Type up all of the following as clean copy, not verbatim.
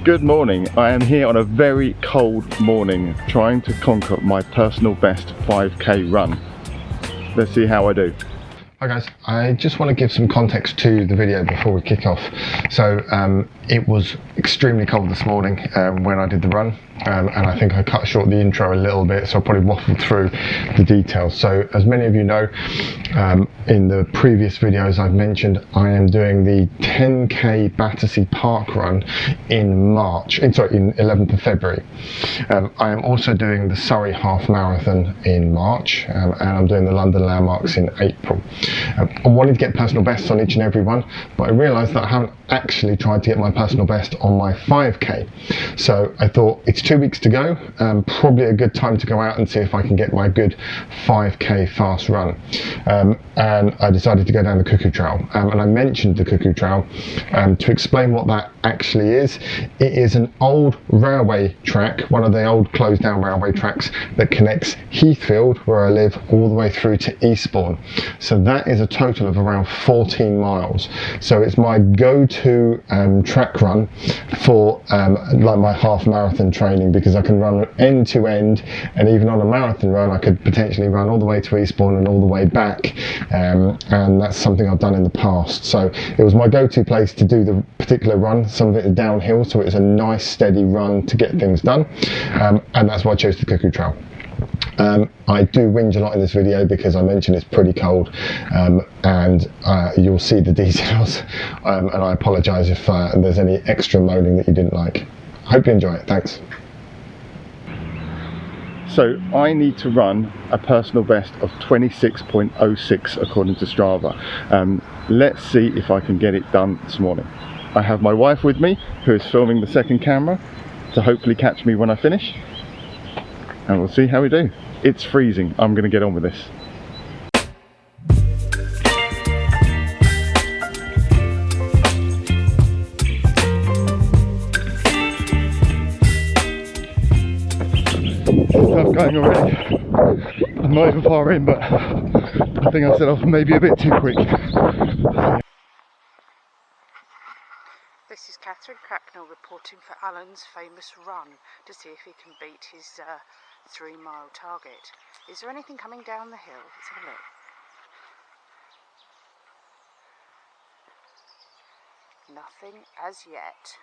Good morning. I am here on a very cold morning trying to conquer my personal best 5k run. Let's see how I do. Hi guys, I just want to give some context to the video before we kick off. So it was extremely cold this morning when I did the run, and I think I cut short the intro a little bit, so I'll probably waffle through the details. So as many of you know, in the previous videos I've mentioned I am doing the 10k Battersea Park run in March, in 11th of February. I am also doing the Surrey half marathon in March, and I'm doing the London landmarks in April. I wanted to get personal bests on each and every one, but I realised that I haven't actually tried to get my personal best on my 5k. So I thought it's 2 weeks to go, probably a good time to go out and see if I can get my good 5k fast run. And I decided to go down the Cuckoo Trail, and I mentioned the Cuckoo Trail to explain what that actually is. It is an old railway track, one of the old closed down railway tracks that connects Heathfield, where I live, all the way through to Eastbourne. So that is a total of around 14 miles. So it's my go-to track run for like my half marathon training, because I can run end to end, and even on a marathon run I could potentially run all the way to Eastbourne and all the way back, and that's something I've done in the past. So it was my go-to place to do the particular run. Some of it is downhill, so it's a nice steady run to get things done, and that's why I chose the Cuckoo Trail. I do whinge a lot in this video because I mentioned it's pretty cold, and you'll see the details, and I apologise if there's any extra moaning that you didn't like. I hope you enjoy it. Thanks. So I need to run a personal best of 26.06 according to Strava. Let's see if I can get it done this morning. I have my wife with me, who is filming the second camera to hopefully catch me when I finish, and we'll see how we do. It's freezing. I'm going to get on with this. Tough going already. I'm not even far in, but I think I set off maybe a bit too quick. This is Catherine Cracknell reporting for Alan's famous run to see if he can beat his 3-mile target. Is there anything coming down the hill? Let's have a look. Nothing as yet.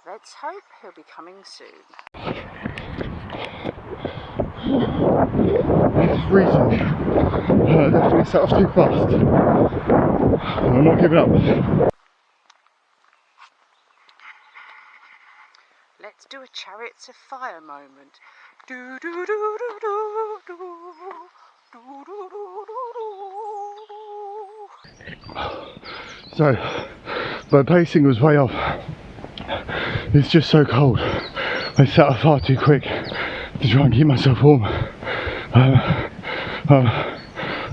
Let's hope he'll be coming soon. It's freezing. I definitely set off too fast. I'm not giving up. Let's do a Chariots of Fire moment. Do do do do do do do do do. So my pacing was way off. It's just so cold. I set off far too quick to try and keep myself warm.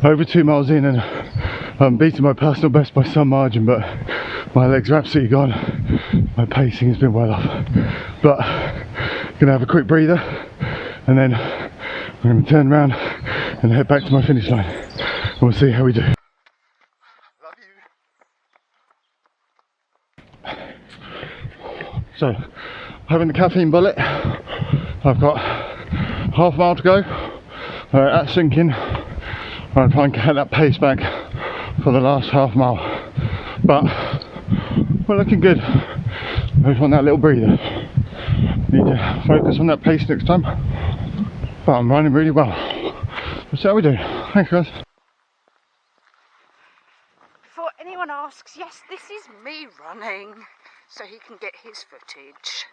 Over 2 miles in, and I'm beating my personal best by some margin, but my legs are absolutely gone. My pacing has been well off. But I'm gonna have a quick breather, and then I'm gonna turn around and head back to my finish line, and we'll see how we do. Love you. So, having the caffeine bullet, I've got half mile to go. At sinking, I'll try and get that pace back for the last half mile. But we're looking good. I just want that little breather. Need to focus on that pace next time. But I'm running really well. We'll see how we do. Thanks guys. Before anyone asks, yes, this is me running, so he can get his footage.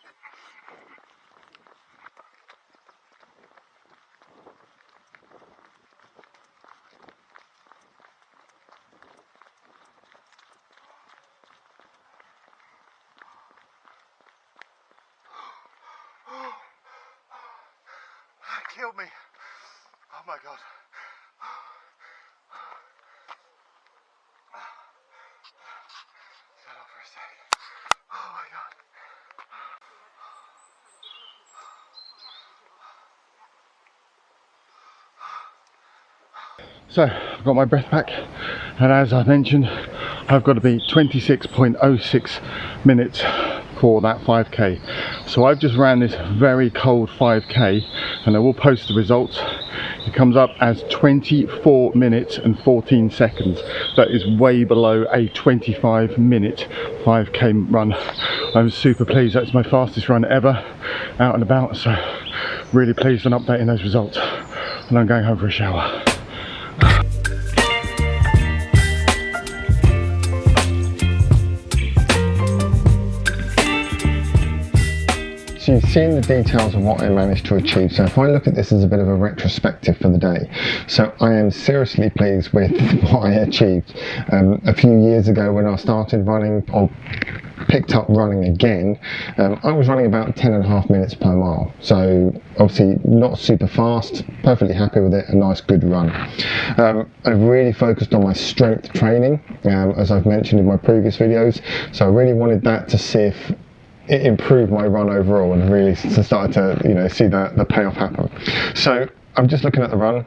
Killed me. Oh my god. Shut up for a sec. Oh my god. So I've got my breath back, and as I mentioned, I've got to be 26.06 minutes for that 5k. So I've just ran this very cold 5k, and I will post the results. It comes up as 24 minutes and 14 seconds. That is way below a 25-minute 5k run. I'm super pleased. That's my fastest run ever out and about, so really pleased on updating those results. And I'm going home for a shower. So you've seen the details of what I managed to achieve. So if I look at this as a bit of a retrospective for the day, so I am seriously pleased with what I achieved. A few years ago when I started running, or picked up running again, I was running about 10.5 minutes per mile. So obviously not super fast, perfectly happy with it, a nice good run. I've really focused on my strength training, as I've mentioned in my previous videos. So I really wanted that to see if it improved my run overall, and really started to, you know, see the payoff happen. So I'm just looking at the run,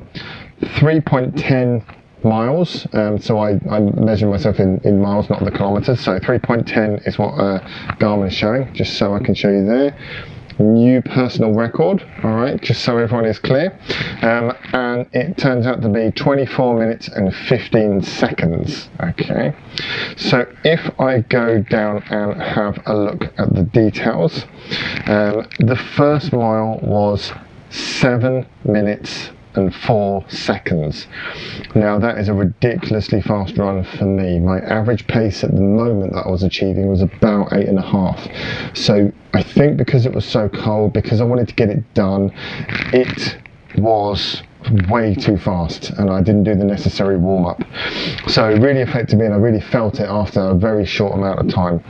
3.10 miles. So I measure myself in miles, not the kilometers. So 3.10 is what Garmin is showing, just so I can show you there. New personal record, all right, just so everyone is clear. And it turns out to be 24 minutes and 15 seconds. Okay, so if I go down and have a look at the details, the first mile was 7 minutes and 4 seconds. Now that is a ridiculously fast run for me. My average pace at the moment that I was achieving was about 8.5. So I think because it was so cold, because I wanted to get it done, it was way too fast, and I didn't do the necessary warm-up. So it really affected me, and I really felt it after a very short amount of time.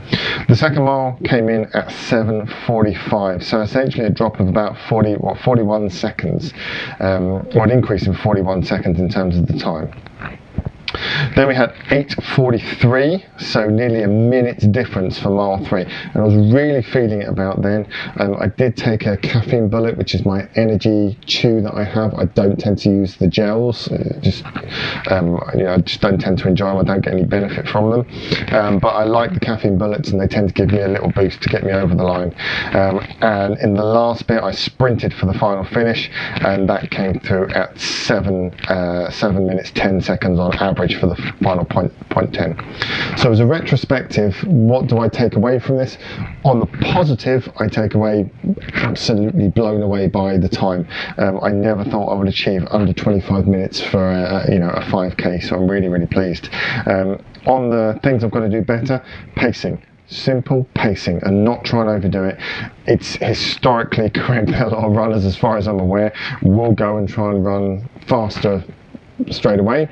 The second mile came in at 7:45, so essentially a drop of about 41 seconds, or an increase in 41 seconds in terms of the time. Then we had 8:43, so nearly a minute's difference for mile 3, and I was really feeling it about then. I did take a caffeine bullet, which is my energy chew that I have. I don't tend to use the gels, I just don't tend to enjoy them. I don't get any benefit from them, but I like the caffeine bullets, and they tend to give me a little boost to get me over the line. And in the last bit I sprinted for the final finish, and that came through at 7 minutes 10 seconds on average for the final point 10. So as a retrospective, what do I take away from this? On the positive, I take away absolutely blown away by the time. I never thought I would achieve under 25 minutes for a 5k, so I'm really pleased. On the things I've got to do better, pacing. Simple pacing and not try and overdo it. It's historically correct that a lot of runners, as far as I'm aware, will go and try and run faster straight away,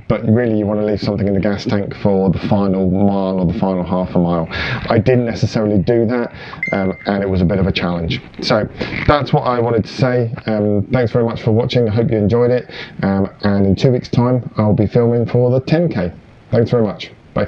but really you want to leave something in the gas tank for the final mile or the final half a mile. I didn't necessarily do that, and it was a bit of a challenge. So that's what I wanted to say. Thanks very much for watching. I hope you enjoyed it, and in 2 weeks time I'll be filming for the 10k. Thanks very much. Bye.